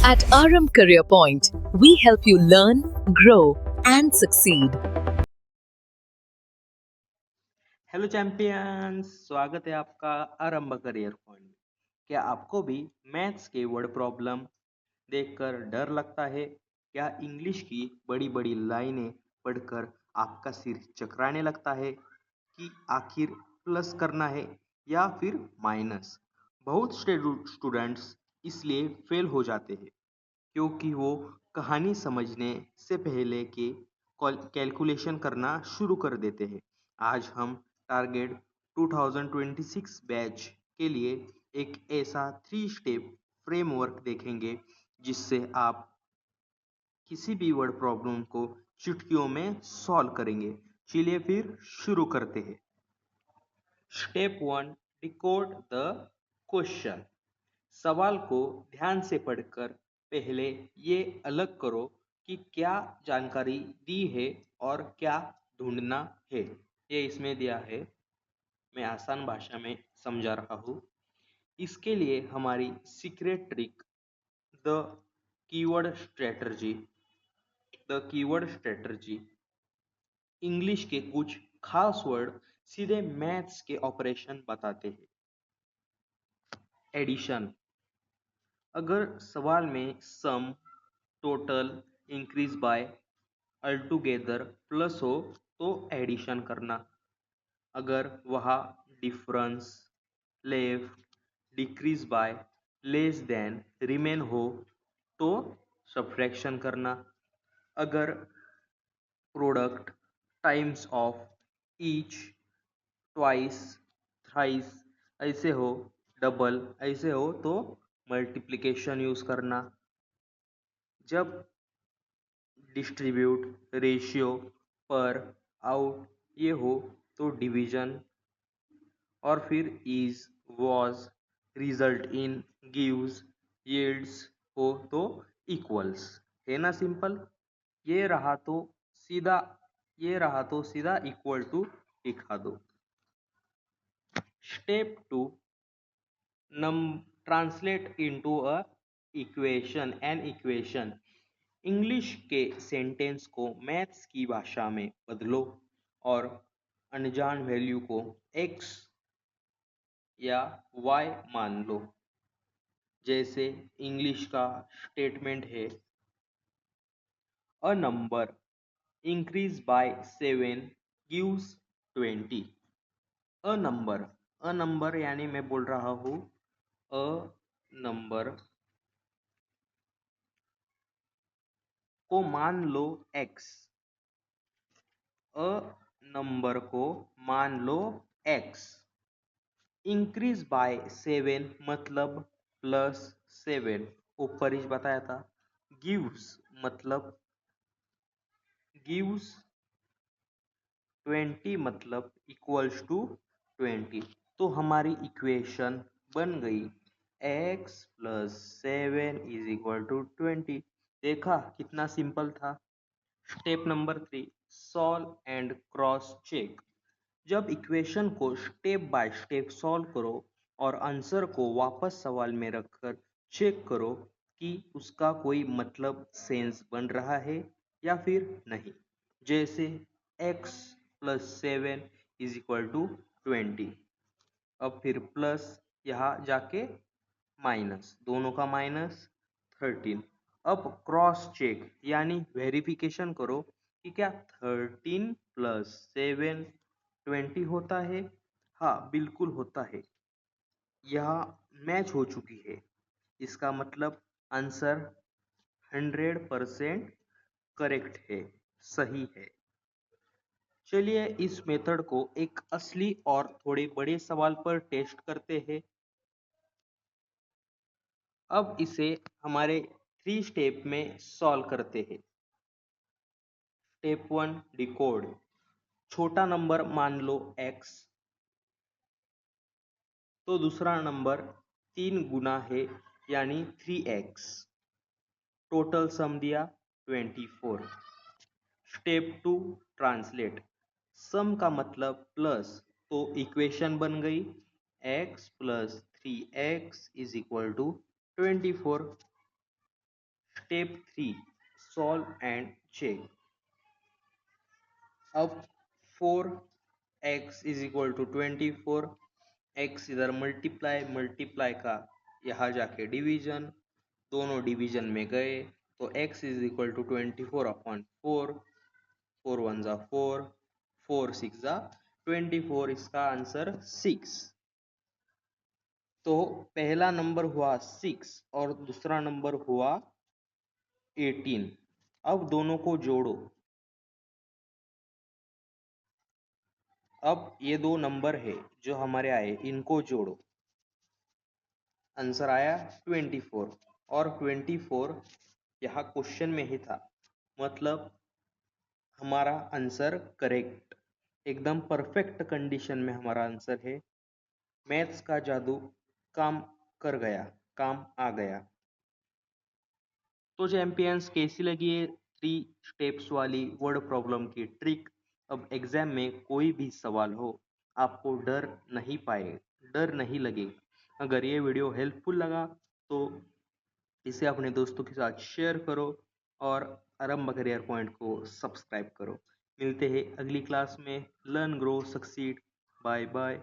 At RM Career Point, we help you learn, grow, and succeed. Hello champions, स्वागत है आपका आरंभ career point. क्या आपको भी मैथ्स के वर्ड प्रॉब्लम देखकर डर लगता है? क्या इंग्लिश की बड़ी बड़ी लाइनें पढ़कर आपका सिर चकराने लगता है कि आखिर प्लस करना है या फिर माइनस? बहुत स्टूडेंट्स इसलिए फेल हो जाते हैं क्योंकि वो कहानी समझने से पहले के कैलकुलेशन करना शुरू कर देते हैं। आज हम टारगेट 2026 बैच के लिए एक ऐसा 3 स्टेप फ्रेमवर्क देखेंगे जिससे आप किसी भी वर्ड प्रॉब्लम को चुटकियों में सॉल्व करेंगे। चलिए फिर शुरू करते हैं। Step 1, decode the question. सवाल को ध्यान से पढ़कर पहले ये अलग करो कि क्या जानकारी दी है और क्या ढूंढना है। ये इसमें दिया है, मैं आसान भाषा में समझा रहा हूँ। इसके लिए हमारी secret trick the keyword strategy the keyword strategy English के कुछ खास वर्ड सीधे मैथ्स के ऑपरेशन बताते हैं। एडिशन। अगर सवाल में सम, टोटल, इंक्रीज बाय, अल्टुगेदर प्लस हो तो एडिशन करना। अगर वहाँ difference, left, decrease by, less than, remain हो तो सब्ट्रैक्शन करना। अगर product, times of, each, twice, thrice ऐसे हो, डबल ऐसे हो तो मल्टीप्लिकेशन यूज करना। जब डिस्ट्रीब्यूट, रेशियो, पर, आउट ये हो तो डिवीजन। और फिर is, was, result in, gives, yields हो तो इक्वल्स। है ना सिंपल? ये रहा तो सीधा ये रहा तो सीधा इक्वल टू दिखा दो। Step 2, now translate into a equation an equation. English के सेंटेंस को मैथ्स की भाषा में बदलो और अनजान वैल्यू को x या y मान लो। जैसे इंग्लिश का स्टेटमेंट है, a number increase by 7 gives 20। A number यानी मैं बोल रहा हूँ अ नंबर को मान लो x। अ नंबर को मान लो x। इंक्रीज बाय 7 मतलब +7, ऊपर ही बताया था। गिव्स मतलब गिव्स 20 मतलब इक्वल्स टू 20। तो हमारी इक्वेशन बन गई x + 7 = 20। देखा कितना सिंपल था। Step number 3, solve and cross check. जब इक्वेशन को स्टेप बाय स्टेप सॉल्व करो और आंसर को वापस सवाल में रखकर चेक करो कि उसका कोई मतलब सेंस बन रहा है या फिर नहीं। जैसे x + 7 = 20। अब फिर प्लस, यहाँ जाके माइनस, दोनों का माइनस 13। अब क्रॉस चेक यानी वेरिफिकेशन करो कि क्या 13 + 7 20 होता है। हाँ, बिल्कुल होता है। यह मैच हो चुकी है। इसका मतलब आंसर 100% करेक्ट है, सही है। चलिए इस मेथड को एक असली और थोड़े बड़े सवाल पर टेस्ट करते हैं। अब इसे हमारे 3 स्टेप में सॉल्व करते हैं। Step 1, decode. छोटा नंबर मान लो x, तो दूसरा नंबर 3 गुना है यानी 3x। टोटल सम दिया 24। Step 2, translate. सम का मतलब प्लस, तो इक्वेशन बन गई x + 3x = 24। Step 3, solve and check. अब 4x is equal to 24, x इधर मल्टीप्लाई का यहाँ जाके डिवीजन, दोनों डिवीजन में गए तो x इज इक्वल टू 24/4, 4 1 जा 4, 4 6 जा 24, इसका आंसर 6। तो पहला नंबर हुआ 6 और दूसरा नंबर हुआ 18। अब दोनों को जोड़ो। अब ये दो नंबर है जो हमारे आए, इनको जोड़ो। आंसर आया 24 और 24 यहाँ क्वेश्चन में ही था, मतलब हमारा आंसर करेक्ट, एकदम परफेक्ट कंडीशन में हमारा आंसर है। मैथ्स का जादू काम कर गया, काम आ गया। तो चैंपियंस, कैसी लगी ये 3 स्टेप्स वाली वर्ड प्रॉब्लम की ट्रिक? अब एग्जाम में कोई भी सवाल हो, आपको डर नहीं लगेगा। अगर ये वीडियो हेल्पफुल लगा तो इसे अपने दोस्तों के साथ शेयर करो और आरंभ करियर पॉइंट को सब्सक्राइब करो। मिलते हैं अगली क्लास में। Learn grow succeed. Bye bye.